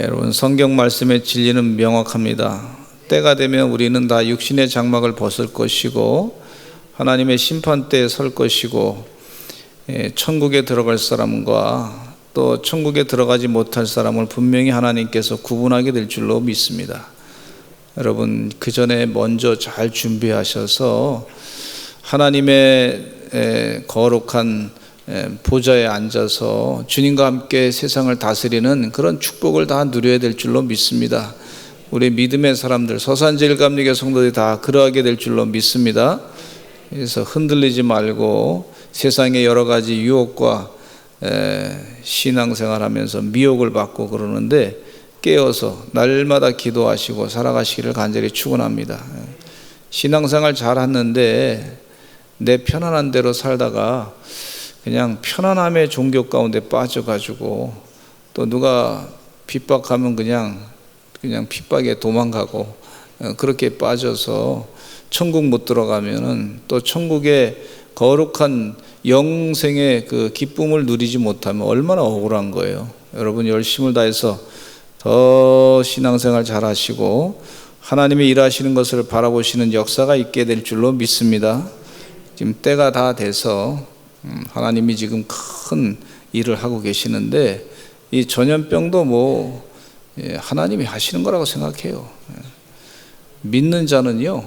여러분, 성경 말씀의 진리는 명확합니다. 때가 되면 우리는 다 육신의 장막을 벗을 것이고 하나님의 심판대에 설 것이고, 천국에 들어갈 사람과 또 천국에 들어가지 못할 사람을 분명히 하나님께서 구분하게 될 줄로 믿습니다. 여러분, 그 전에 먼저 잘 준비하셔서 하나님의 거룩한 보좌에 앉아서 주님과 함께 세상을 다스리는 그런 축복을 다 누려야 될 줄로 믿습니다. 우리 믿음의 사람들, 서산제일감리교 성도들이 다 그러하게 될 줄로 믿습니다. 그래서 흔들리지 말고 세상의 여러 가지 유혹과 신앙생활하면서 미혹을 받고 그러는데 깨어서 날마다 기도하시고 살아가시기를 간절히 축원합니다. 신앙생활 잘하는데 내 편안한 대로 살다가 그냥 편안함의 종교 가운데 빠져가지고 또 누가 핍박하면 그냥 핍박에 도망가고 그렇게 빠져서 천국 못 들어가면은 또 천국의 거룩한 영생의 그 기쁨을 누리지 못하면 얼마나 억울한 거예요. 여러분, 열심을 다해서 더 신앙생활 잘 하시고 하나님이 일하시는 것을 바라보시는 역사가 있게 될 줄로 믿습니다. 지금 때가 다 돼서 하나님이 지금 큰 일을 하고 계시는데 이 전염병도 하나님이 하시는 거라고 생각해요. 믿는 자는요,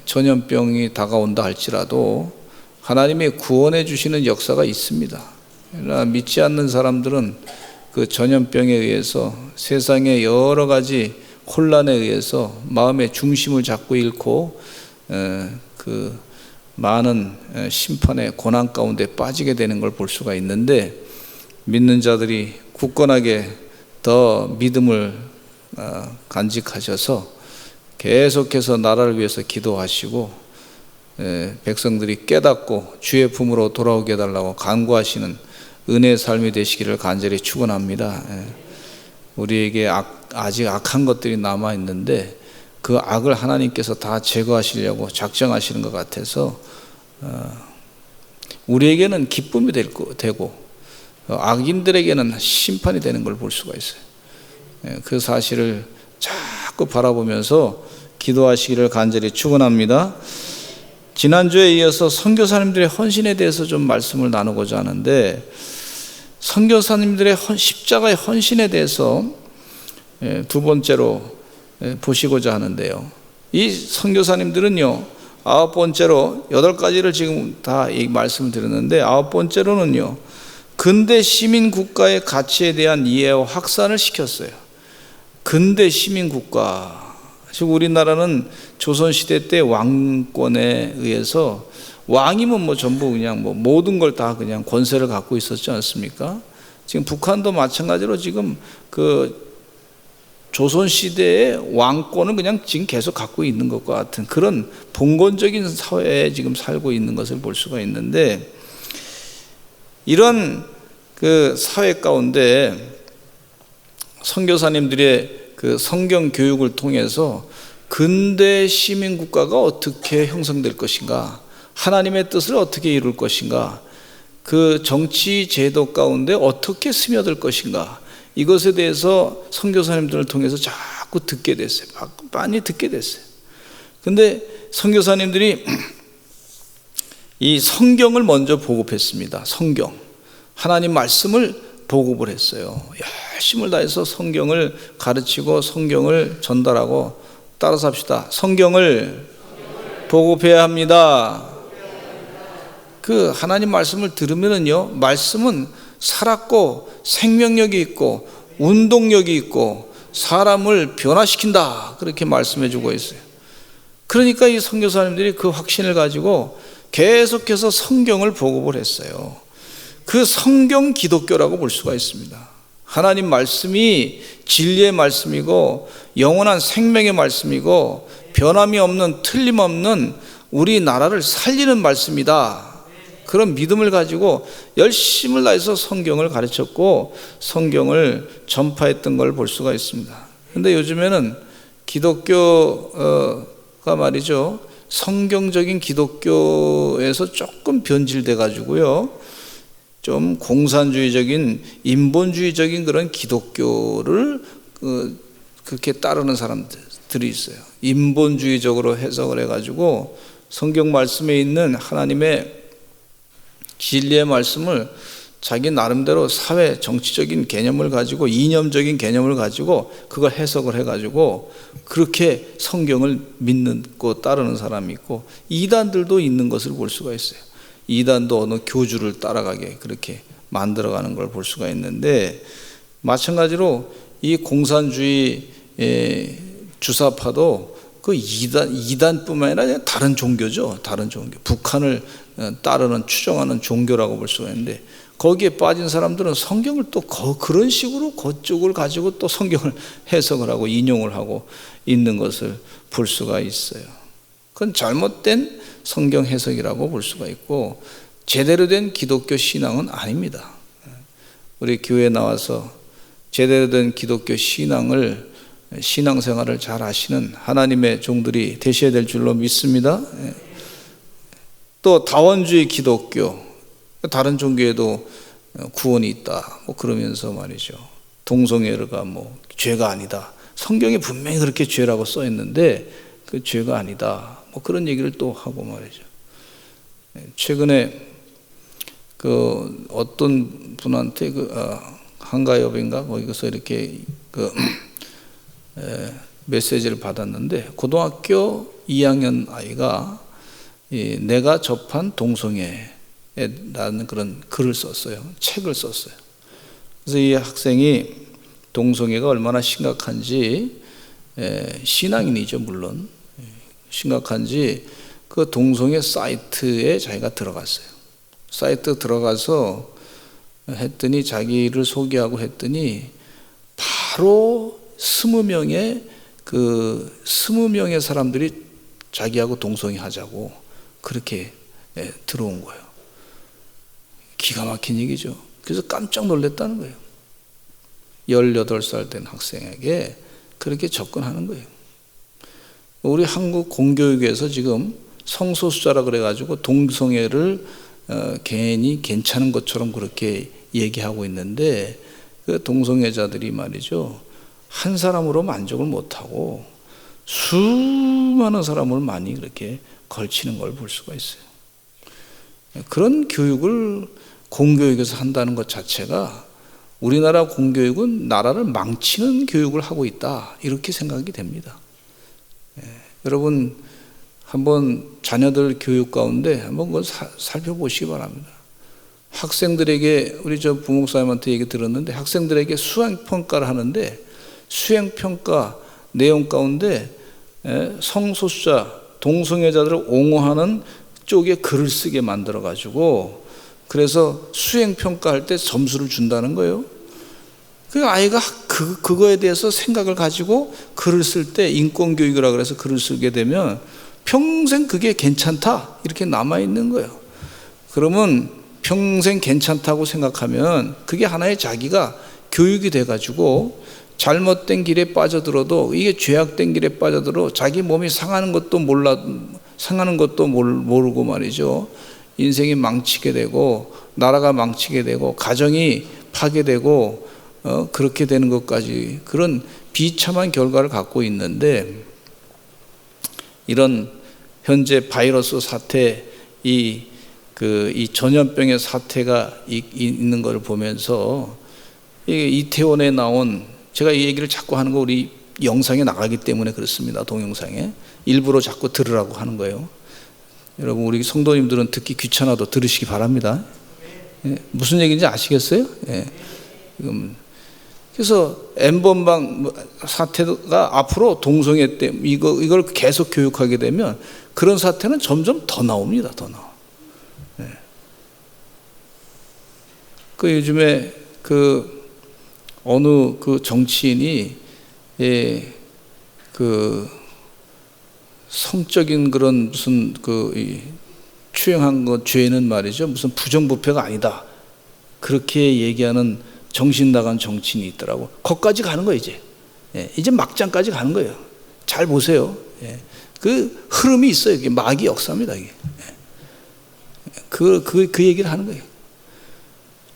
전염병이 다가온다 할지라도 하나님이 구원해 주시는 역사가 있습니다. 그러나 믿지 않는 사람들은 그 전염병에 의해서 세상의 여러 가지 혼란에 의해서 마음의 중심을 자꾸 잃고 그 많은 심판의 고난 가운데 빠지게 되는 걸 볼 수가 있는데, 믿는 자들이 굳건하게 더 믿음을 간직하셔서 계속해서 나라를 위해서 기도하시고 백성들이 깨닫고 주의 품으로 돌아오게 해달라고 간구하시는 은혜의 삶이 되시기를 간절히 축원합니다. 우리에게 아직 악한 것들이 남아있는데 그 악을 하나님께서 다 제거하시려고 작정하시는 것 같아서 우리에게는 기쁨이 되고 악인들에게는 심판이 되는 걸 볼 수가 있어요. 그 사실을 자꾸 바라보면서 기도하시기를 간절히 축원합니다. 지난주에 이어서 선교사님들의 헌신에 대해서 좀 말씀을 나누고자 하는데, 선교사님들의 십자가의 헌신에 대해서 두 번째로 보시고자 하는데요. 이 선교사님들은요, 9번째로 8가지를 지금 다 이 말씀을 드렸는데, 9번째로는요, 근대 시민 국가의 가치에 대한 이해와 확산을 시켰어요. 근대 시민 국가, 즉 우리나라는 조선시대 때 왕권에 의해서 왕이면 전부 그냥 모든 걸 다 그냥 권세를 갖고 있었지 않습니까? 지금 북한도 마찬가지로 지금 그 조선시대의 왕권을 그냥 지금 계속 갖고 있는 것과 같은 그런 봉건적인 사회에 지금 살고 있는 것을 볼 수가 있는데, 이런 그 사회 가운데 선교사님들의 그 성경 교육을 통해서 근대 시민 국가가 어떻게 형성될 것인가, 하나님의 뜻을 어떻게 이룰 것인가, 그 정치 제도 가운데 어떻게 스며들 것인가, 이것에 대해서 선교사님들을 통해서 자꾸 듣게 됐어요. 많이 듣게 됐어요. 근데 선교사님들이 이 성경을 먼저 보급했습니다. 성경, 하나님 말씀을 보급을 했어요. 열심을 다해서 성경을 가르치고 성경을 전달하고, 따라서 합시다. 성경을 보급해야 합니다. 그 하나님 말씀을 들으면은요, 말씀은 살았고 생명력이 있고 운동력이 있고 사람을 변화시킨다, 그렇게 말씀해 주고 있어요. 그러니까 이 선교사님들이 그 확신을 가지고 계속해서 성경을 보급을 했어요. 그 성경 기독교라고 볼 수가 있습니다. 하나님 말씀이 진리의 말씀이고 영원한 생명의 말씀이고 변함이 없는 틀림없는 우리나라를 살리는 말씀이다, 그런 믿음을 가지고 열심을 다해서 성경을 가르쳤고 성경을 전파했던 걸 볼 수가 있습니다. 그런데 요즘에는 기독교가 말이죠, 성경적인 기독교에서 조금 변질돼 가지고요, 좀 공산주의적인 인본주의적인 그런 기독교를 그렇게 따르는 사람들이 있어요. 인본주의적으로 해석을 해가지고 성경 말씀에 있는 하나님의 진리의 말씀을 자기 나름대로 사회 정치적인 개념을 가지고 이념적인 개념을 가지고 그걸 해석을 해가지고 그렇게 성경을 믿고 따르는 사람이 있고, 이단들도 있는 것을 볼 수가 있어요. 이단도 어느 교주를 따라가게 그렇게 만들어가는 걸 볼 수가 있는데, 마찬가지로 이 공산주의 주사파도 그 이단뿐만 아니라 다른 종교죠. 다른 종교, 북한을 따르는 추종하는 종교라고 볼 수가 있는데, 거기에 빠진 사람들은 성경을 또 그런 식으로 그쪽을 가지고 또 성경을 해석을 하고 인용을 하고 있는 것을 볼 수가 있어요. 그건 잘못된 성경 해석이라고 볼 수가 있고, 제대로 된 기독교 신앙은 아닙니다. 우리 교회에 나와서 제대로 된 기독교 신앙생활을 잘 하시는 하나님의 종들이 되셔야 될 줄로 믿습니다. 또 다원주의 기독교, 다른 종교에도 구원이 있다 뭐 그러면서 말이죠, 동성애가 뭐 죄가 아니다, 성경에 분명히 그렇게 죄라고 써 있는데 그 죄가 아니다 뭐 그런 얘기를 또 하고 말이죠. 최근에 그 어떤 분한테 한가협인가 거기서 이렇게 메시지를 받았는데, 고등학교 2학년 아이가 내가 접한 동성애라는 그런 글을 썼어요. 책을 썼어요. 그래서 이 학생이 동성애가 얼마나 심각한지, 신앙인이죠 물론, 심각한지 그 동성애 사이트에 자기가 들어갔어요. 사이트 들어가서 했더니 자기를 소개하고 했더니 바로 20명의 사람들이 자기하고 동성애 하자고 그렇게 들어온 거예요. 기가 막힌 얘기죠. 그래서 깜짝 놀랐다는 거예요. 18살 된 학생에게 그렇게 접근하는 거예요. 우리 한국 공교육에서 지금 성소수자라 그래가지고 동성애를 괜히 괜찮은 것처럼 그렇게 얘기하고 있는데, 그 동성애자들이 말이죠, 한 사람으로 만족을 못하고 수많은 사람을 많이 그렇게 걸치는 걸 볼 수가 있어요. 그런 교육을 공교육에서 한다는 것 자체가 우리나라 공교육은 나라를 망치는 교육을 하고 있다, 이렇게 생각이 됩니다. 여러분 한번 자녀들 교육 가운데 한번 그걸 살펴보시기 바랍니다. 학생들에게, 우리 저 부목사님한테 얘기 들었는데, 학생들에게 수행평가를 하는데 수행평가 내용 가운데 성소수자, 동성애자들을 옹호하는 쪽에 글을 쓰게 만들어 가지고, 그래서 수행평가할 때 점수를 준다는 거예요. 그 아이가 그거에 대해서 생각을 가지고 글을 쓸 때, 인권교육이라 그래서 글을 쓰게 되면 평생 그게 괜찮다 이렇게 남아있는 거예요. 그러면 평생 괜찮다고 생각하면 그게 하나의 자기가 교육이 돼가지고 잘못된 길에 빠져들어도, 이게 죄악된 길에 빠져들어 자기 몸이 상하는 것도 모르고 말이죠, 인생이 망치게 되고 나라가 망치게 되고 가정이 파괴되고 그렇게 되는 것까지, 그런 비참한 결과를 갖고 있는데, 이런 현재 바이러스 사태, 이 전염병의 사태가 있는 것을 보면서, 이태원에 나온, 제가 이 얘기를 자꾸 하는 거 우리 영상에 나가기 때문에 그렇습니다. 동영상에 일부러 자꾸 들으라고 하는 거예요. 여러분 우리 성도님들은 듣기 귀찮아도 들으시기 바랍니다. 무슨 얘기인지 아시겠어요? 그래서 N번방 사태가 앞으로 동성애 때 이걸 계속 교육하게 되면 그런 사태는 점점 더 나옵니다. 더 나와. 요즘에 어느 정치인이 성적인 그런 무슨 추행한 것 죄는 말이죠, 무슨 부정부패가 아니다 그렇게 얘기하는 정신 나간 정치인이 있더라고. 거기까지 가는 거예요. 이제 막장까지 가는 거예요. 잘 보세요. 그 흐름이 있어요. 이게 마귀 역사입니다. 이게. 그 얘기를 하는 거예요.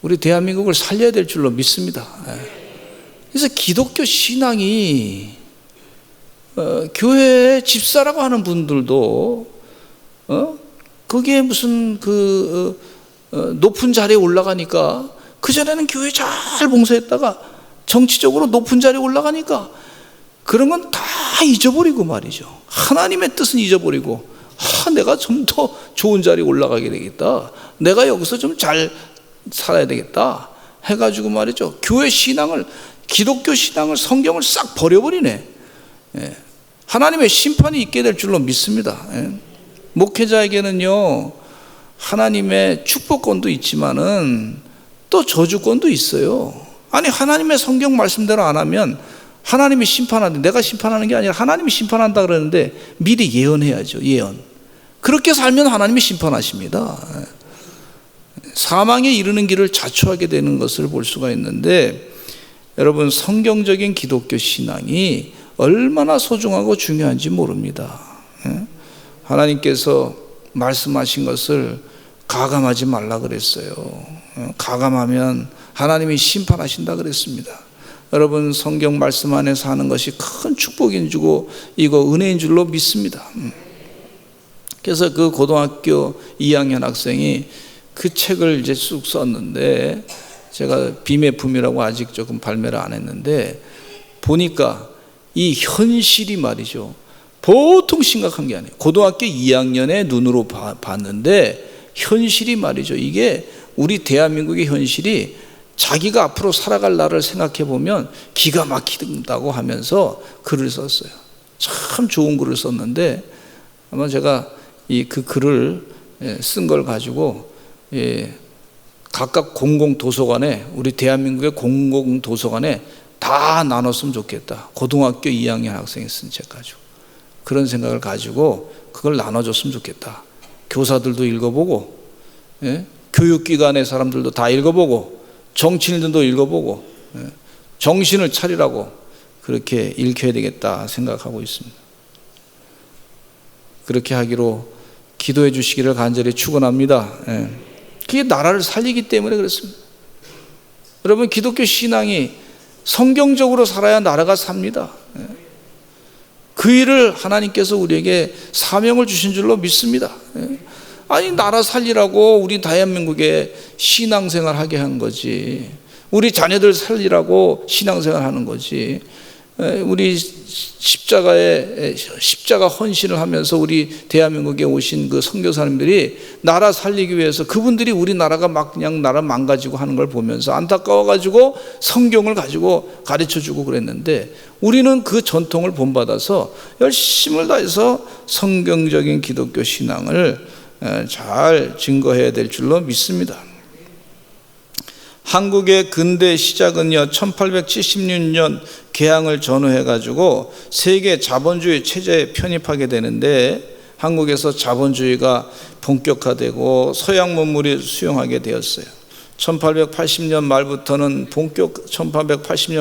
우리 대한민국을 살려야 될 줄로 믿습니다. 그래서 기독교 신앙이 교회 집사라고 하는 분들도 그게 무슨 높은 자리에 올라가니까, 그전에는 교회 잘 봉사했다가 정치적으로 높은 자리에 올라가니까 그런 건 다 잊어버리고 말이죠. 하나님의 뜻은 잊어버리고, 내가 좀 더 좋은 자리에 올라가게 되겠다, 내가 여기서 좀 잘 살아야 되겠다 해가지고 말이죠, 교회 신앙을, 기독교 신앙을, 성경을 싹 버려버리네. 하나님의 심판이 있게 될 줄로 믿습니다. 목회자에게는요, 하나님의 축복권도 있지만은 또 저주권도 있어요. 아니, 하나님의 성경 말씀대로 안 하면 하나님이 심판하는데, 내가 심판하는 게 아니라 하나님이 심판한다 그러는데 미리 예언해야죠. 예언. 그렇게 살면 하나님이 심판하십니다. 사망에 이르는 길을 자초하게 되는 것을 볼 수가 있는데, 여러분, 성경적인 기독교 신앙이 얼마나 소중하고 중요한지 모릅니다. 하나님께서 말씀하신 것을 가감하지 말라 그랬어요. 가감하면 하나님이 심판하신다 그랬습니다. 여러분, 성경 말씀 안에서 하는 것이 큰 축복인 줄고 이거 은혜인 줄로 믿습니다. 그래서 그 고등학교 2학년 학생이 그 책을 이제 쑥 썼는데, 제가 비매품이라고 아직 조금 발매를 안 했는데, 보니까 이 현실이 말이죠, 보통 심각한 게 아니에요. 고등학교 2학년의 눈으로 봤는데 현실이 말이죠, 이게 우리 대한민국의 현실이 자기가 앞으로 살아갈 날을 생각해 보면 기가 막힌다고 하면서 글을 썼어요. 참 좋은 글을 썼는데, 아마 제가 그 글을 쓴 걸 가지고 각각 공공도서관에, 우리 대한민국의 공공도서관에 다 나눴으면 좋겠다. 고등학교 2학년 학생이 쓴 책 가지고 그런 생각을 가지고 그걸 나눠줬으면 좋겠다. 교사들도 읽어보고, 교육기관의 사람들도 다 읽어보고, 정치인들도 읽어보고, 정신을 차리라고 그렇게 읽혀야 되겠다 생각하고 있습니다. 그렇게 하기로 기도해 주시기를 간절히 축원합니다. 그게 나라를 살리기 때문에 그렇습니다. 여러분, 기독교 신앙이 성경적으로 살아야 나라가 삽니다. 그 일을 하나님께서 우리에게 사명을 주신 줄로 믿습니다. 아니, 나라 살리라고 우리 대한민국에 신앙생활 하게 한 거지, 우리 자녀들 살리라고 신앙생활 하는 거지, 우리 십자가 헌신을 하면서 우리 대한민국에 오신 그 선교사님들이 나라 살리기 위해서, 그분들이 우리나라가 막 그냥 나라 망가지고 하는 걸 보면서 안타까워가지고 성경을 가지고 가르쳐주고 그랬는데, 우리는 그 전통을 본받아서 열심을 다해서 성경적인 기독교 신앙을 잘 증거해야 될 줄로 믿습니다. 한국의 근대 시작은요, 1876년 개항을 전후해가지고 세계 자본주의 체제에 편입하게 되는데, 한국에서 자본주의가 본격화되고 서양 문물이 수용하게 되었어요. 1880년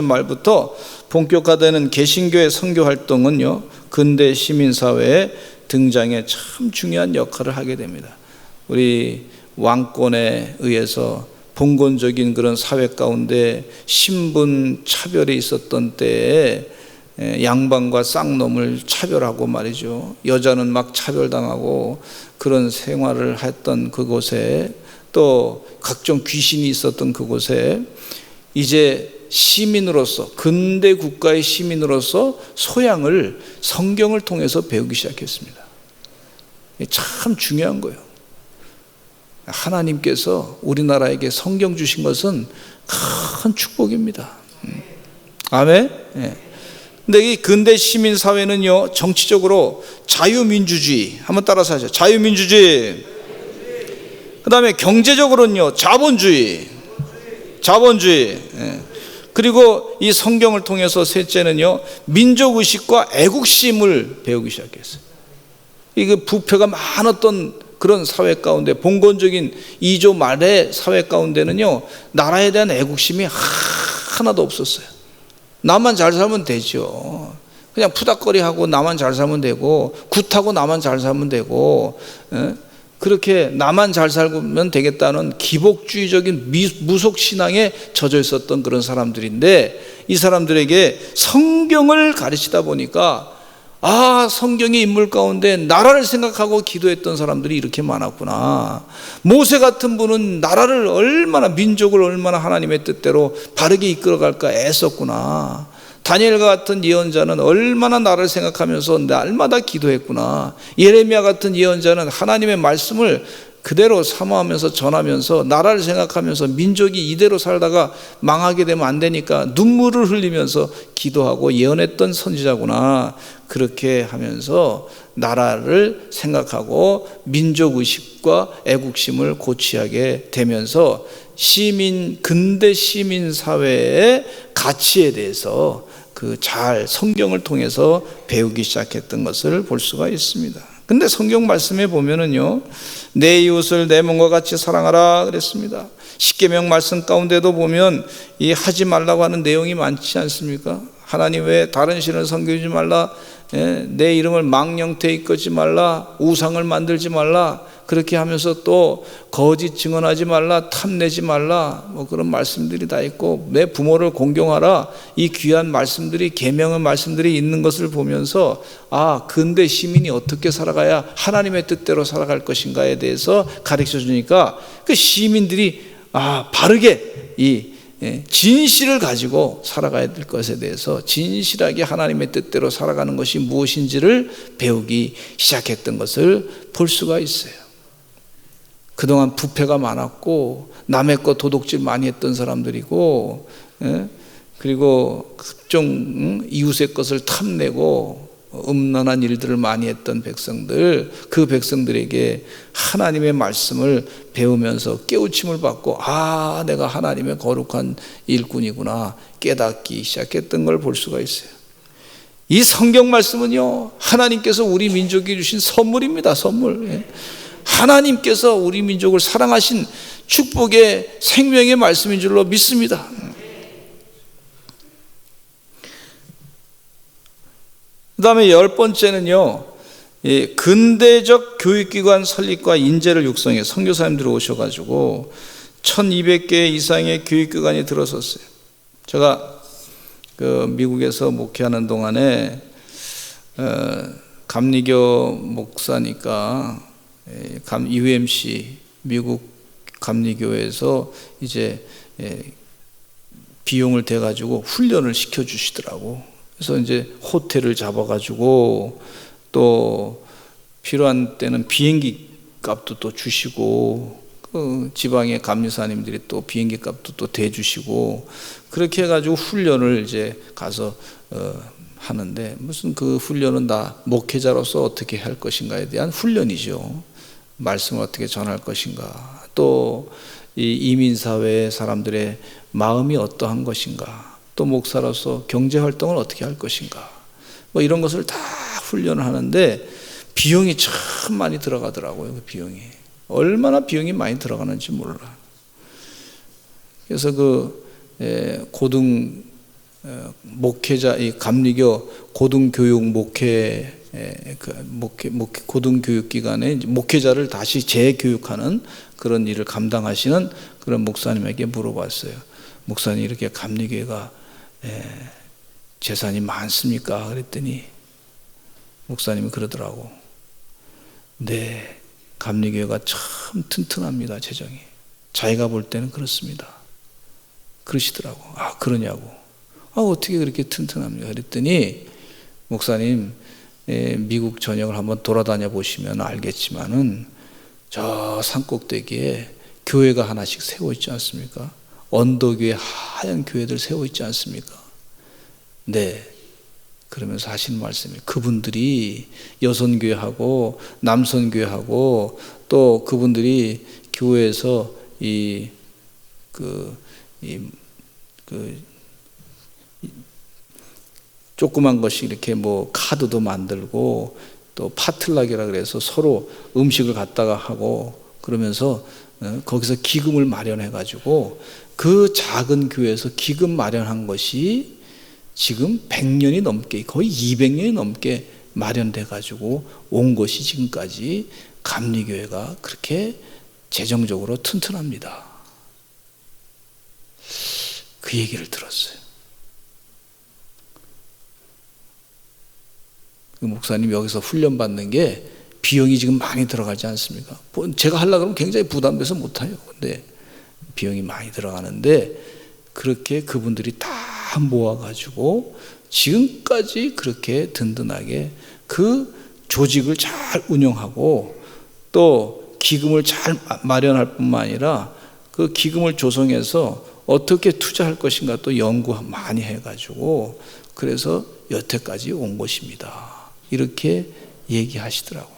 말부터 본격화되는 개신교의 선교 활동은요, 근대 시민사회의 등장에 참 중요한 역할을 하게 됩니다. 우리 왕권에 의해서 봉건적인 그런 사회 가운데 신분 차별이 있었던 때에 양반과 쌍놈을 차별하고 말이죠, 여자는 막 차별당하고 그런 생활을 했던 그곳에, 또 각종 귀신이 있었던 그곳에 이제 시민으로서, 근대 국가의 시민으로서 소양을 성경을 통해서 배우기 시작했습니다. 참 중요한 거예요. 하나님께서 우리나라에게 성경 주신 것은 큰 축복입니다. 아멘. 근데 이 근대 시민 사회는요, 정치적으로 자유민주주의, 한번 따라서 하죠. 자유민주주의. 그다음에 경제적으로는요, 자본주의. 그리고 이 성경을 통해서 셋째는요, 민족의식과 애국심을 배우기 시작했어요. 이게 부패가 많았던 그런 사회 가운데, 봉건적인 2조 말의 사회 가운데는요, 나라에 대한 애국심이 하나도 없었어요. 나만 잘 살면 되죠. 그냥 푸닥거리하고 나만 잘 살면 되고, 굿하고 나만 잘 살면 되고, 그렇게 나만 잘 살면 되겠다는 기복주의적인 무속신앙에 젖어 있었던 그런 사람들인데, 이 사람들에게 성경을 가르치다 보니까 성경의 인물 가운데 나라를 생각하고 기도했던 사람들이 이렇게 많았구나. 모세 같은 분은 나라를 얼마나, 민족을 얼마나 하나님의 뜻대로 바르게 이끌어갈까 애썼구나. 다니엘과 같은 예언자는 얼마나 나를 생각하면서 날마다 기도했구나. 예레미야 같은 예언자는 하나님의 말씀을 그대로 사모하면서 전하면서 나라를 생각하면서 민족이 이대로 살다가 망하게 되면 안 되니까 눈물을 흘리면서 기도하고 예언했던 선지자구나. 그렇게 하면서 나라를 생각하고 민족의식과 애국심을 고취하게 되면서 근대 시민 사회의 가치에 대해서 잘 성경을 통해서 배우기 시작했던 것을 볼 수가 있습니다. 근데 성경 말씀에 보면은요, 내 이웃을 내 몸과 같이 사랑하라 그랬습니다. 십계명 말씀 가운데도 보면 이 하지 말라고 하는 내용이 많지 않습니까? 하나님 외에 다른 신을 섬기지 말라, 내 이름을 망령되이 이끌지 말라, 우상을 만들지 말라, 그렇게 하면서 또 거짓 증언하지 말라, 탐내지 말라, 뭐 그런 말씀들이 다 있고, 내 부모를 공경하라, 이 귀한 말씀들이, 계명의 말씀들이 있는 것을 보면서 근대 시민이 어떻게 살아가야 하나님의 뜻대로 살아갈 것인가에 대해서 가르쳐 주니까 그 시민들이 바르게 이 진실을 가지고 살아가야 될 것에 대해서 진실하게 하나님의 뜻대로 살아가는 것이 무엇인지를 배우기 시작했던 것을 볼 수가 있어요. 그동안 부패가 많았고 남의 것 도둑질 많이 했던 사람들이고, 그리고 각종 이웃의 것을 탐내고 음란한 일들을 많이 했던 백성들, 그 백성들에게 하나님의 말씀을 배우면서 깨우침을 받고 내가 하나님의 거룩한 일꾼이구나 깨닫기 시작했던 걸 볼 수가 있어요. 이 성경 말씀은요, 하나님께서 우리 민족에 주신 선물입니다. 선물. 하나님께서 우리 민족을 사랑하신 축복의 생명의 말씀인 줄로 믿습니다. 그 다음에 10번째는요, 근대적 교육기관 설립과 인재를 육성해 선교사님들이 오셔가지고 1200개 이상의 교육기관이 들어섰어요. 제가 미국에서 목회하는 동안에 감리교 목사니까 UMC 미국 감리교회에서 이제 비용을 대가지고 훈련을 시켜주시더라고. 그래서 이제 호텔을 잡아가지고 또 필요한 때는 비행기 값도 또 주시고, 지방의 감리사님들이 또 비행기 값도 또 대주시고, 그렇게 해가지고 훈련을 이제 가서 하는데, 무슨 그 훈련은 다 목회자로서 어떻게 할 것인가에 대한 훈련이죠. 말씀을 어떻게 전할 것인가, 또 이 이민사회의 사람들의 마음이 어떠한 것인가, 또 목사로서 경제활동을 어떻게 할 것인가, 뭐 이런 것을 다 훈련을 하는데 비용이 참 많이 들어가더라고요. 그 비용이 얼마나 비용이 많이 들어가는지 몰라. 그래서 고등 목회자, 이 감리교 고등교육 고등교육기관에 목회자를 다시 재교육하는 그런 일을 감당하시는 그런 목사님에게 물어봤어요. 목사님, 이렇게 감리교회가 재산이 많습니까? 그랬더니 목사님이 그러더라고. 네, 감리교회가 참 튼튼합니다. 재정이. 자기가 볼 때는 그렇습니다. 그러시더라고. 그러냐고. 어떻게 그렇게 튼튼합니까? 그랬더니 목사님, 미국 전역을 한번 돌아다녀 보시면 알겠지만은 저 산꼭대기에 교회가 하나씩 세워 있지 않습니까? 언덕 위에 하얀 교회들 세워 있지 않습니까? 네. 그러면서 하시는 말씀이, 그분들이 여선교회하고 남선교회하고 또 그분들이 교회에서 조그만 것이 이렇게 뭐 카드도 만들고 또 파틀락이라 그래서 서로 음식을 갖다가 하고 그러면서 거기서 기금을 마련해 가지고 그 작은 교회에서 기금 마련한 것이 지금 100년이 넘게, 거의 200년이 넘게 마련돼 가지고 온 것이 지금까지 감리교회가 그렇게 재정적으로 튼튼합니다. 그 얘기를 들었어요. 그 목사님 여기서 훈련받는 게 비용이 지금 많이 들어가지 않습니까? 제가 하려고 하면 굉장히 부담돼서 못해요. 근데 비용이 많이 들어가는데 그렇게 그분들이 다 모아가지고 지금까지 그렇게 든든하게 그 조직을 잘 운영하고 또 기금을 잘 마련할 뿐만 아니라 그 기금을 조성해서 어떻게 투자할 것인가 또 연구 많이 해가지고 그래서 여태까지 온 것입니다. 이렇게 얘기하시더라고요.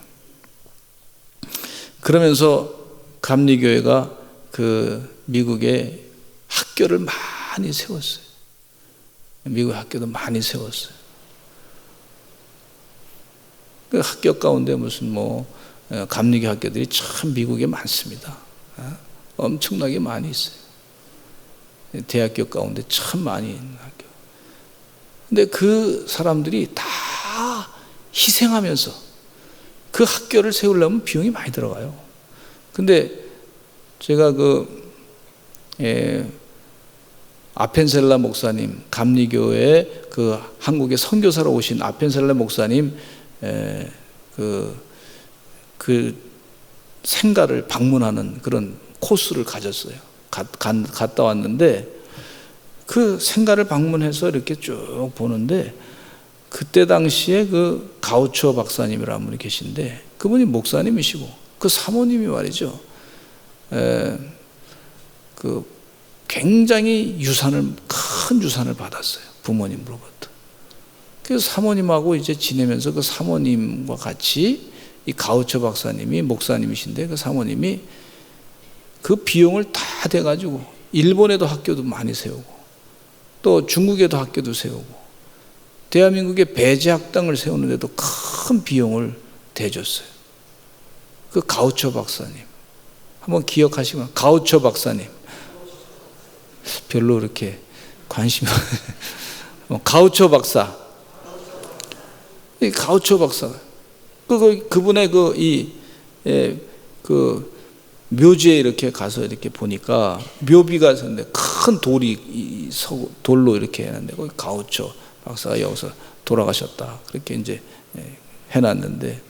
그러면서 감리교회가 그 미국에 학교를 많이 세웠어요. 미국 학교도 많이 세웠어요. 그 학교 가운데 무슨 감리교 학교들이 참 미국에 많습니다. 엄청나게 많이 있어요. 대학교 가운데 참 많이 있는 학교. 근데 그 사람들이 다 희생하면서 그 학교를 세우려면 비용이 많이 들어가요. 근데 제가 아펜셀라 목사님, 감리교회 그 한국에 선교사로 오신 아펜셀라 목사님 그 생가를 방문하는 그런 코스를 가졌어요. 갔다 왔는데 그 생가를 방문해서 이렇게 쭉 보는데 그때 당시에 그 가우초 박사님이라는 분이 계신데 그분이 목사님이시고 그 사모님이 말이죠. 그 굉장히 큰 유산을 받았어요. 부모님으로부터. 그래서 사모님하고 이제 지내면서 그 사모님과 같이 이 가우초 박사님이 목사님이신데 그 사모님이 그 비용을 다 대가지고 일본에도 학교도 많이 세우고 또 중국에도 학교도 세우고 대한민국에 배제학당을 세우는데도 큰 비용을 대줬어요. 그 가우초 박사님 한번 기억하시면 가우초 박사님 별로 이렇게 관심이 가우초 박사 이 가우초 박사 그분의 그 묘지에 이렇게 가서 이렇게 보니까 묘비가 있었는데 큰 돌로 이렇게 해놨는데 거기 가우초 박사가 여기서 돌아가셨다 그렇게 이제 해놨는데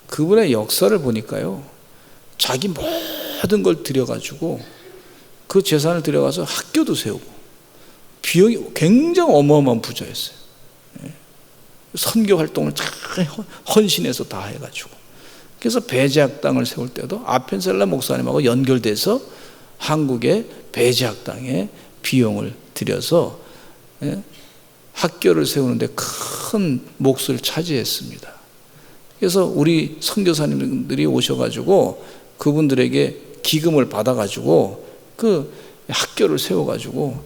그분의 역사를 보니까요 자기 모든 걸 들여가지고 그 재산을 들여가서 학교도 세우고 비용이 굉장히 어마어마한 부자였어요. 선교 활동을 잘 헌신해서 다 해가지고 그래서 배제학당을 세울 때도 아펜셀라 목사님하고 연결돼서 한국의 배제학당에 비용을 들여서 학교를 세우는데 큰 몫을 차지했습니다. 그래서 우리 선교사님들이 오셔가지고 그분들에게 기금을 받아가지고 그 학교를 세워가지고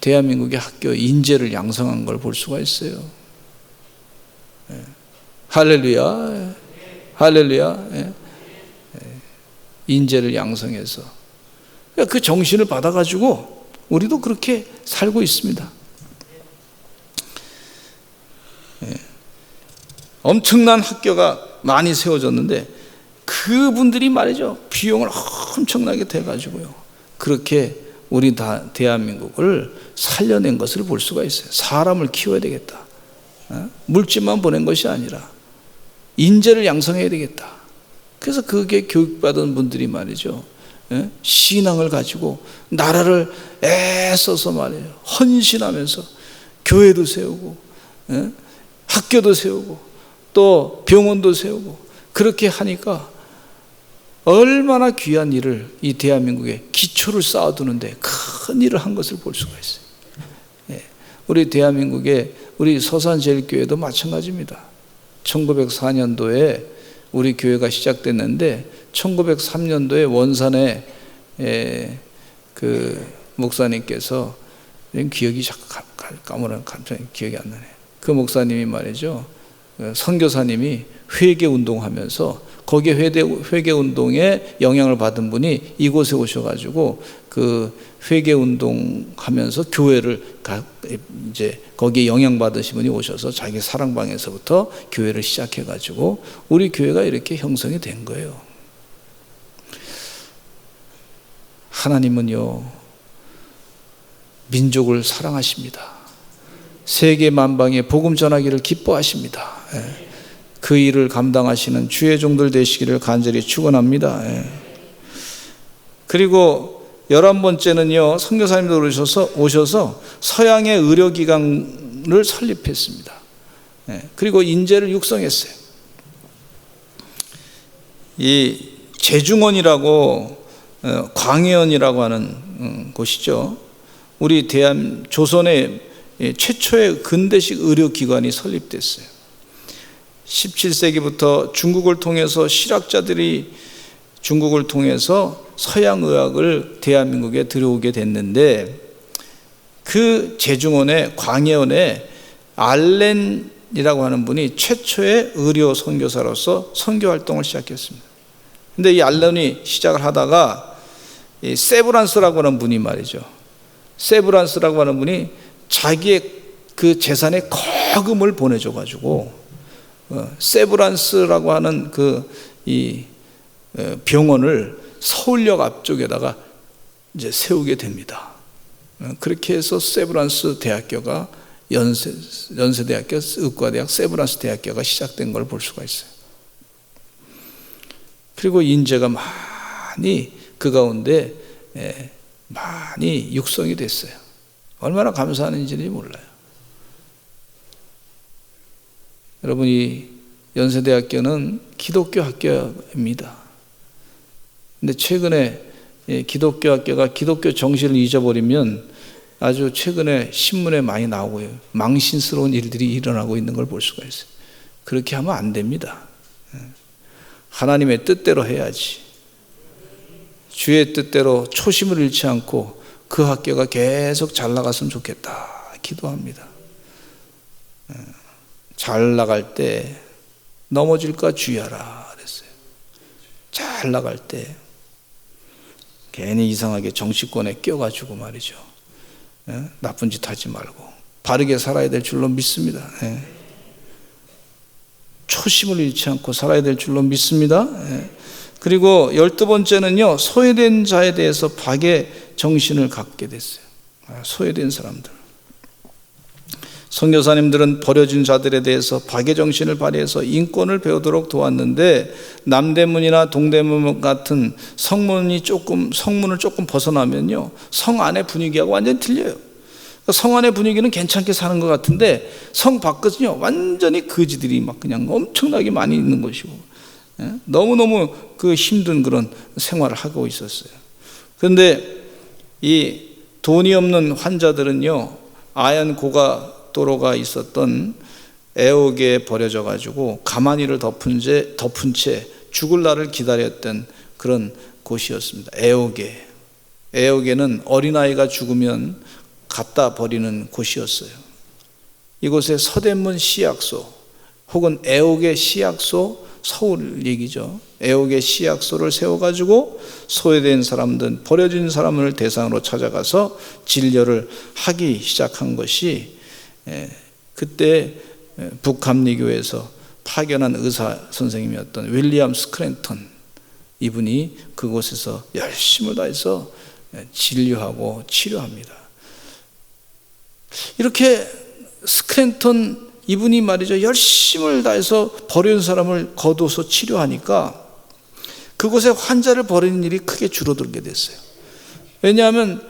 대한민국의 학교 인재를 양성한 걸 볼 수가 있어요. 할렐루야, 할렐루야. 인재를 양성해서 그 정신을 받아가지고 우리도 그렇게 살고 있습니다. 엄청난 학교가 많이 세워졌는데 그분들이 말이죠 비용을 엄청나게 대가지고요 그렇게 우리 대한민국을 살려낸 것을 볼 수가 있어요. 사람을 키워야 되겠다. 물질만 보낸 것이 아니라 인재를 양성해야 되겠다. 그래서 그게 교육받은 분들이 말이죠 신앙을 가지고 나라를 애써서 말이에요 헌신하면서 교회도 세우고 학교도 세우고 또 병원도 세우고 그렇게 하니까 얼마나 귀한 일을 이 대한민국에 기초를 쌓아두는데 큰 일을 한 것을 볼 수가 있어요. 우리 대한민국의 우리 서산제일교회도 마찬가지입니다. 1904년도에 우리 교회가 시작됐는데 1903년도에 원산에 그 목사님께서 기억이 자꾸 까무라 갑자기 기억이 안 나네. 그 목사님이 말이죠 선교사님이 회개 운동하면서 거기에 회개 운동에 영향을 받은 분이 이곳에 오셔가지고 그 회개 운동 하면서 교회를 이제 거기에 영향 받으신 분이 오셔서 자기 사랑방에서부터 교회를 시작해가지고 우리 교회가 이렇게 형성이 된 거예요. 하나님은요, 민족을 사랑하십니다. 세계 만방에 복음 전하기를 기뻐하십니다. 그 일을 감당하시는 주의 종들 되시기를 간절히 축원합니다. 그리고 11번째는요, 선교사님들 오셔서 서양의 의료기관을 설립했습니다. 그리고 인재를 육성했어요. 이 제중원이라고 광해원이라고 하는 곳이죠. 우리 조선의 최초의 근대식 의료기관이 설립됐어요. 17세기부터 중국을 통해서 실학자들이 중국을 통해서 서양의학을 대한민국에 들어오게 됐는데, 그 제중원의 광해원에 알렌이라고 하는 분이 최초의 의료 선교사로서 선교활동을 시작했습니다. 근데 이 알렌이 시작을 하다가 이 세브란스라고 하는 분이 말이죠, 세브란스라고 하는 분이 자기의 그 재산의 거금을 보내줘가지고 세브란스라고 하는 이 병원을 서울역 앞쪽에다가 이제 세우게 됩니다. 그렇게 해서 세브란스 대학교가 연세대학교 의과대학 세브란스 대학교가 시작된 걸 볼 수가 있어요. 그리고 인재가 많이 그 가운데 많이 육성이 됐어요. 얼마나 감사하는지 몰라요. 여러분, 이 연세대학교는 기독교 학교입니다. 근데 최근에 기독교 학교가 기독교 정신을 잊어버리면 아주 최근에 신문에 많이 나오고요, 망신스러운 일들이 일어나고 있는 걸 볼 수가 있어요. 그렇게 하면 안 됩니다. 하나님의 뜻대로 해야지. 주의 뜻대로 초심을 잃지 않고 그 학교가 계속 잘 나갔으면 좋겠다 기도합니다. 잘 나갈 때 넘어질까 주의하라 그랬어요. 잘 나갈 때 괜히 이상하게 정치권에 껴가지고 말이죠, 나쁜 짓 하지 말고 바르게 살아야 될 줄로 믿습니다. 초심을 잃지 않고 살아야 될 줄로 믿습니다. 그리고 12번째는요, 소외된 자에 대해서 박애 정신을 갖게 됐어요. 소외된 사람들, 선교사님들은 버려진 자들에 대해서 박애 정신을 발휘해서 인권을 배우도록 도왔는데, 남대문이나 동대문 같은 성문을 조금 벗어나면요, 성 안의 분위기하고 완전히 틀려요. 성 안의 분위기는 괜찮게 사는 것 같은데 성 밖은요 완전히 거지들이 막 그냥 엄청나게 많이 있는 것이고, 너무너무 그 힘든 그런 생활을 하고 있었어요. 그런데 이 돈이 없는 환자들은요, 아연 고가도로가 있었던 애옥에 버려져 가지고 가마니를 덮은 채 죽을 날을 기다렸던 그런 곳이었습니다. 애옥에는 어린아이가 죽으면 갖다 버리는 곳이었어요. 이곳에 서대문 시약소 혹은 애옥의 시약소, 서울 얘기죠. 애옥의 시약소를 세워가지고 소외된 사람들, 버려진 사람을 대상으로 찾아가서 진료를 하기 시작한 것이, 그때 북감리교에서 파견한 의사 선생님이었던 윌리엄 스크랜턴, 이분이 그곳에서 열심을 다해서 진료하고 치료합니다. 이렇게 스크랜턴 이분이 말이죠, 열심을 다해서 버린 사람을 거둬서 치료하니까 그곳에 환자를 버리는 일이 크게 줄어들게 됐어요. 왜냐하면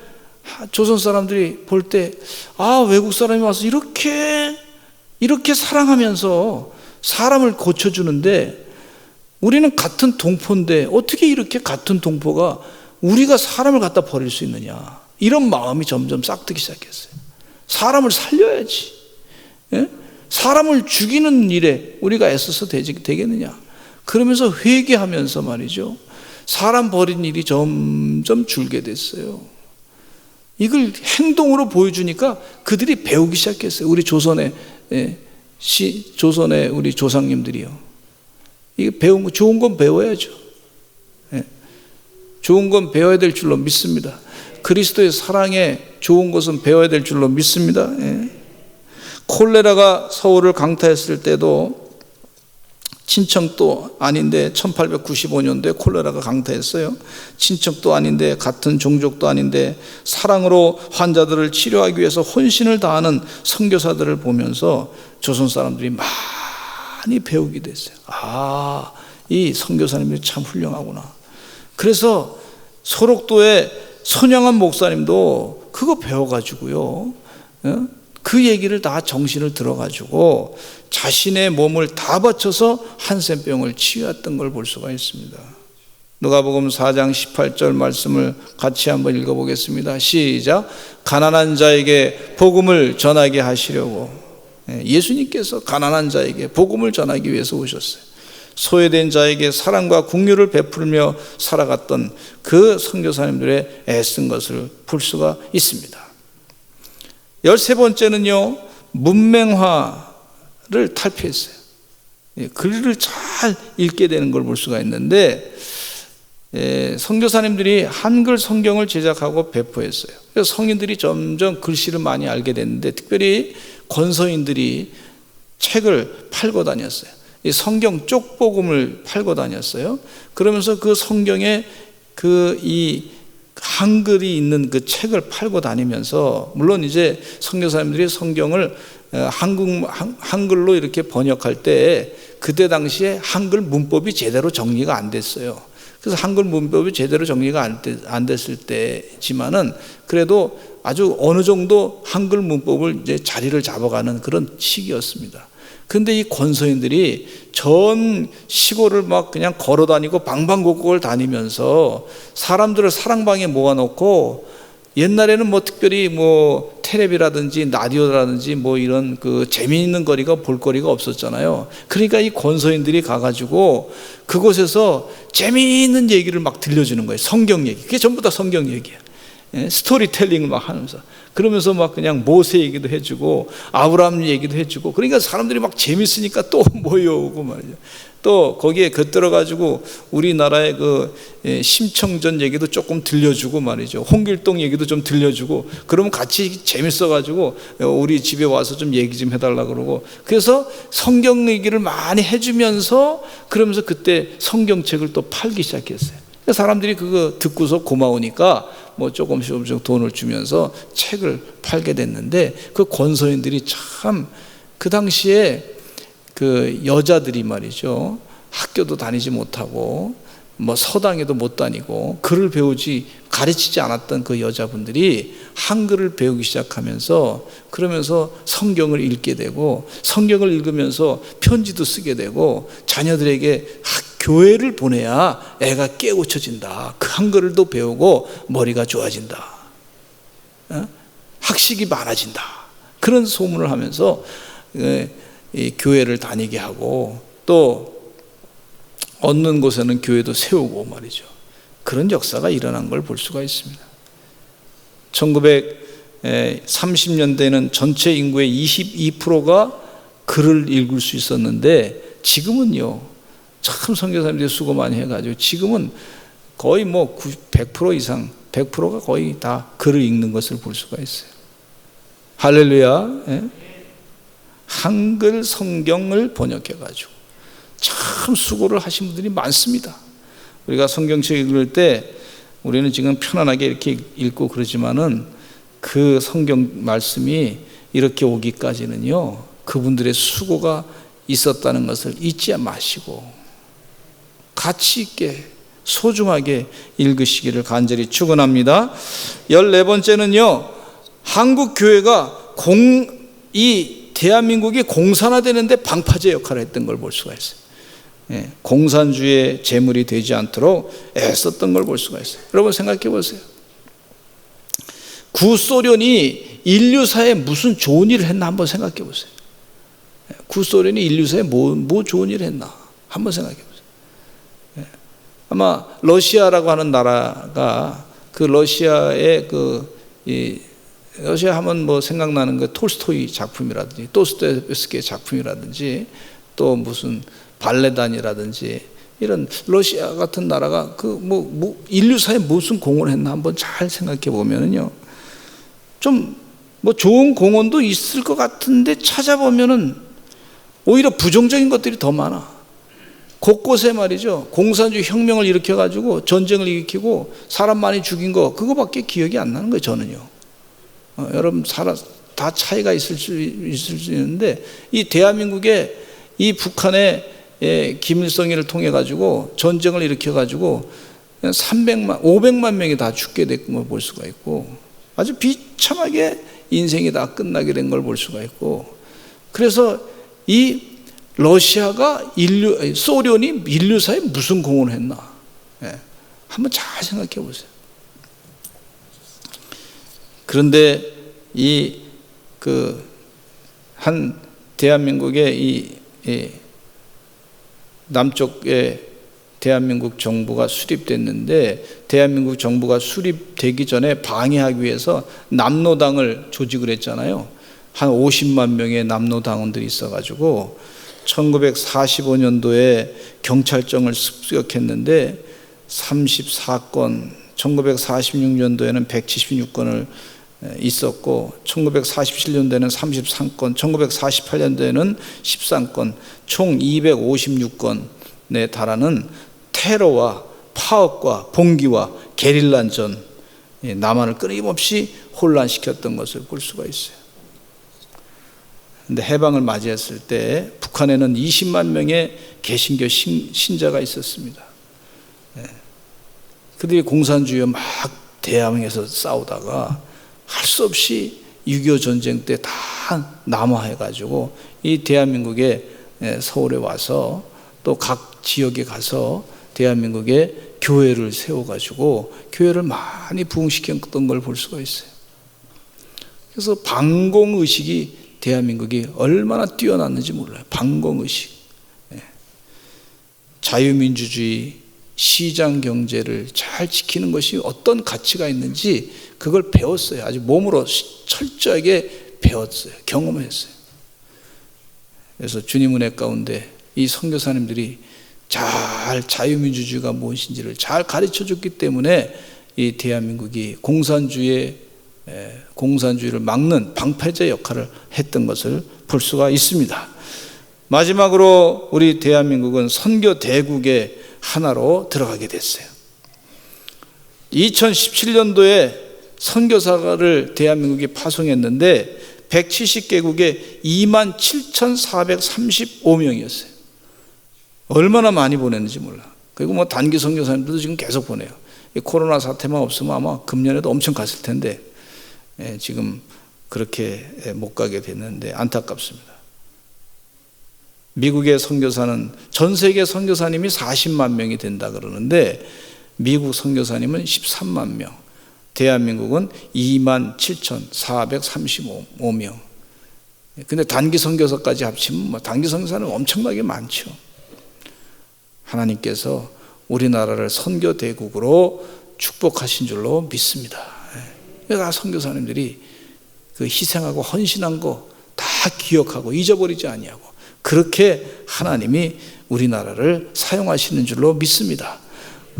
조선 사람들이 볼 때, 외국 사람이 와서 이렇게 사랑하면서 사람을 고쳐주는데 우리는 같은 동포인데 어떻게 이렇게 같은 동포가 우리가 사람을 갖다 버릴 수 있느냐, 이런 마음이 점점 싹트기 시작했어요. 사람을 살려야지, 사람을 죽이는 일에 우리가 애써서 되겠느냐. 그러면서 회개하면서 말이죠, 사람 버린 일이 점점 줄게 됐어요. 이걸 행동으로 보여주니까 그들이 배우기 시작했어요. 우리 조선의 우리 조상님들이요. 이게 배운 거, 좋은 건 배워야죠. 예. 좋은 건 배워야 될 줄로 믿습니다. 그리스도의 사랑에 좋은 것은 배워야 될 줄로 믿습니다. 예. 콜레라가 서울을 강타했을 때도 친척도 아닌데 1895년도에 콜레라가 강타했어요. 친척도 아닌데 같은 종족도 아닌데 사랑으로 환자들을 치료하기 위해서 혼신을 다하는 선교사들을 보면서 조선 사람들이 많이 배우게 됐어요. 아, 이 선교사님들이 참 훌륭하구나. 그래서 소록도의 손양한 목사님도 그거 배워가지고요, 그 얘기를 다 정신을 들어가지고 자신의 몸을 다 바쳐서 한센병을 치유했던 걸 볼 수가 있습니다. 누가복음 4장 18절 말씀을 같이 한번 읽어보겠습니다. 시작. 가난한 자에게 복음을 전하게 하시려고, 예수님께서 가난한 자에게 복음을 전하기 위해서 오셨어요. 소외된 자에게 사랑과 긍휼을 베풀며 살아갔던 그 선교사님들의 애쓴 것을 볼 수가 있습니다. 13번째는요, 문맹화를 탈피했어요. 글을 잘 읽게 되는 걸 볼 수가 있는데, 선교사님들이 한글 성경을 제작하고 배포했어요. 그래서 성인들이 점점 글씨를 많이 알게 됐는데, 특별히 권서인들이 책을 팔고 다녔어요. 이 성경 쪽복음을 팔고 다녔어요. 그러면서 그 성경에 이 한글이 있는 그 책을 팔고 다니면서, 물론 이제 선교사님들이 성경을 한글로 이렇게 번역할 때 그때 당시에 한글 문법이 제대로 정리가 안 됐어요. 그래서 한글 문법이 제대로 정리가 안 됐을 때지만은 그래도 아주 어느 정도 한글 문법을 이제 자리를 잡아가는 그런 시기였습니다. 근데 이 권서인들이 전 시골을 막 그냥 걸어 다니고 방방곡곡을 다니면서 사람들을 사랑방에 모아놓고, 옛날에는 뭐 특별히 뭐 텔레비라든지 라디오라든지 뭐 이런 그 재미있는 거리가 볼거리가 없었잖아요. 그러니까 이 권서인들이 가가지고 그곳에서 재미있는 얘기를 막 들려주는 거예요. 성경 얘기. 그게 전부 다 성경 얘기예요. 스토리텔링을 막 하면서, 그러면서 막 그냥 모세 얘기도 해주고 아브라함 얘기도 해주고, 그러니까 사람들이 막 재밌으니까 또 모여오고 말이죠. 또 거기에 곁들여가지고 우리나라의 그 심청전 얘기도 조금 들려주고 말이죠. 홍길동 얘기도 좀 들려주고, 그러면 같이 재밌어가지고 우리 집에 와서 좀 얘기 좀 해달라 그러고, 그래서 성경 얘기를 많이 해주면서, 그러면서 그때 성경책을 또 팔기 시작했어요. 사람들이 그거 듣고서 고마우니까 뭐 조금씩 돈을 주면서 책을 팔게 됐는데, 그 권서인들이 참 그 당시에 그 여자들이 말이죠, 학교도 다니지 못하고 뭐 서당에도 못 다니고 글을 배우지 가르치지 않았던 그 여자분들이 한글을 배우기 시작하면서, 그러면서 성경을 읽게 되고, 성경을 읽으면서 편지도 쓰게 되고, 자녀들에게 교회를 보내야 애가 깨우쳐진다, 그 한글을 또 배우고 머리가 좋아진다, 학식이 많아진다, 그런 소문을 하면서 이 교회를 다니게 하고, 또 얻는 곳에는 교회도 세우고 말이죠. 그런 역사가 일어난 걸 볼 수가 있습니다. 1930년대에는 전체 인구의 22%가 글을 읽을 수 있었는데, 지금은요, 참 선교사님들이 수고 많이 해가지고 지금은 거의 뭐 100% 이상, 100%가 거의 다 글을 읽는 것을 볼 수가 있어요. 할렐루야. 예? 한글 성경을 번역해가지고 참 수고를 하신 분들이 많습니다. 우리가 성경책 읽을 때 우리는 지금 편안하게 이렇게 읽고 그러지만은, 그 성경 말씀이 이렇게 오기까지는요, 그분들의 수고가 있었다는 것을 잊지 마시고 가치 있게 소중하게 읽으시기를 간절히 축원합니다. 14번째는요, 한국 교회가 이 대한민국이 공산화되는데 방파제 역할을 했던 걸 볼 수가 있어요. 공산주의 재물이 되지 않도록 애썼던 걸 볼 수가 있어요. 여러분 생각해 보세요. 구소련이 인류사에 무슨 좋은 일을 했나 한번 생각해 보세요. 구소련이 인류사에 뭐 좋은 일을 했나 한번 생각해 보세요. 아마 러시아라고 하는 나라가, 그 러시아의 러시아 하면 뭐 생각나는 그 톨스토이 작품이라든지 도스토옙스키의 작품이라든지 또 무슨 발레단이라든지 이런 러시아 같은 나라가 인류사에 무슨 공헌을 했나 한번 잘 생각해 보면은요, 좀 좋은 공헌도 있을 것 같은데 찾아보면은 오히려 부정적인 것들이 더 많아. 곳곳에 말이죠, 공산주의 혁명을 일으켜가지고 전쟁을 일으키고 사람 많이 죽인 거, 그거밖에 기억이 안 나는 거예요, 저는요. 여러분 다 차이가 있을 수 있는데, 이 대한민국의 이 북한의 김일성이를 통해 가지고 전쟁을 일으켜 가지고 500만 명이 다 죽게 된 걸 볼 수가 있고, 아주 비참하게 인생이 다 끝나게 된 걸 볼 수가 있고, 그래서 이 러시아가 소련이 인류사에 무슨 공헌을 했나, 한번 잘 생각해 보세요. 그런데 한 대한민국의 남쪽에 대한민국 정부가 수립됐는데, 대한민국 정부가 수립되기 전에 방해하기 위해서 남노당을 조직을 했잖아요. 한 50만 명의 남노당원들이 있어가지고 1945년도에 경찰청을 습격했는데 34건, 1946년도에는 176건을 있었고, 1947년도에는 33건, 1948년도에는 13건, 총 256건에 달하는 테러와 파업과 봉기와 게릴라전, 남한을 끊임없이 혼란시켰던 것을 볼 수가 있어요. 그런데 해방을 맞이했을 때 북한에는 20만 명의 개신교 신자가 있었습니다. 그들이 공산주의와 막 대항해서 싸우다가 할 수 없이 6.25 전쟁 때 다 남하해가지고 이 대한민국의 서울에 와서 또 각 지역에 가서 대한민국의 교회를 세워가지고 교회를 많이 부흥시켰던 걸 볼 수가 있어요. 그래서 반공의식이 대한민국이 얼마나 뛰어났는지 몰라요. 반공의식. 자유민주주의, 시장경제를 잘 지키는 것이 어떤 가치가 있는지 그걸 배웠어요. 아주 몸으로 철저하게 배웠어요. 경험했어요. 그래서 주님 은혜 가운데 이 선교사님들이 잘 자유민주주의가 무엇인지를 잘 가르쳐줬기 때문에 이 대한민국이 공산주의를 막는 방패제 역할을 했던 것을 볼 수가 있습니다. 마지막으로 우리 대한민국은 선교 대국의 하나로 들어가게 됐어요. 2017년도에 선교사를 대한민국이 파송했는데 170개국에 27,435명이었어요. 얼마나 많이 보냈는지 몰라. 그리고 단기 선교사님들도 지금 계속 보내요. 코로나 사태만 없으면 아마 금년에도 엄청 갔을 텐데 지금 그렇게 못 가게 됐는데 안타깝습니다. 미국의 선교사는 전 세계 선교사님이 40만 명이 된다 그러는데 미국 선교사님은 13만 명, 대한민국은 27,435명. 근데 단기 선교사까지 합치면 단기 선교사는 엄청나게 많죠. 하나님께서 우리나라를 선교 대국으로 축복하신 줄로 믿습니다. 그러니까 선교사님들이 그 희생하고 헌신한 거 다 기억하고 잊어버리지 아니하고 그렇게 하나님이 우리나라를 사용하시는 줄로 믿습니다.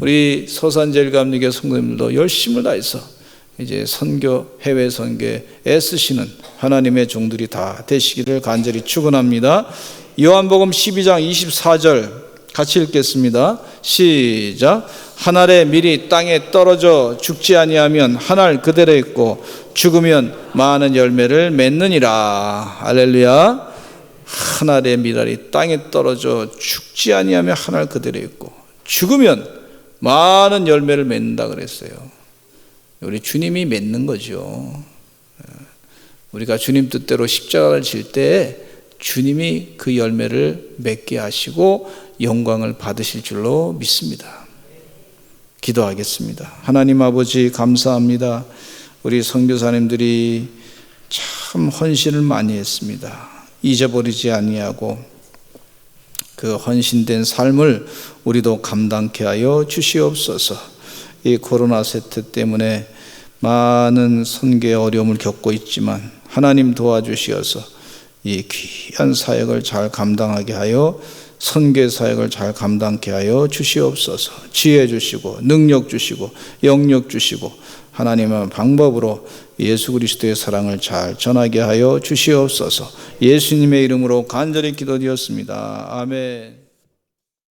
우리 서산제일감리교 성도님들도 열심을 다해서 이제 선교, 해외 선교에 애쓰시는 하나님의 종들이 다 되시기를 간절히 축원합니다. 요한복음 12장 24절 같이 읽겠습니다. 시작. 한 알의 밀이 땅에 떨어져 죽지 아니하면 한 알 그대로 있고 죽으면 많은 열매를 맺느니라. 할렐루야. 한 알의 밀알이 땅에 떨어져 죽지 아니하면 한 알 그대로 있고 죽으면 많은 열매를 맺는다 그랬어요. 우리 주님이 맺는 거죠. 우리가 주님 뜻대로 십자가를 질 때 주님이 그 열매를 맺게 하시고 영광을 받으실 줄로 믿습니다. 기도하겠습니다. 하나님 아버지 감사합니다. 우리 선교사님들이 참 헌신을 많이 했습니다. 잊어버리지 아니하고 그 헌신된 삶을 우리도 감당케 하여 주시옵소서. 이 코로나 사태 때문에 많은 선교의 어려움을 겪고 있지만 하나님 도와주시어서 이 귀한 사역을 잘 감당하게 하여 선교 사역을 잘 감당케 하여 주시옵소서. 지혜 주시고 능력 주시고 영력 주시고 하나님의 방법으로 예수 그리스도의 사랑을 잘 전하게 하여 주시옵소서. 예수님의 이름으로 간절히 기도드렸습니다. 아멘.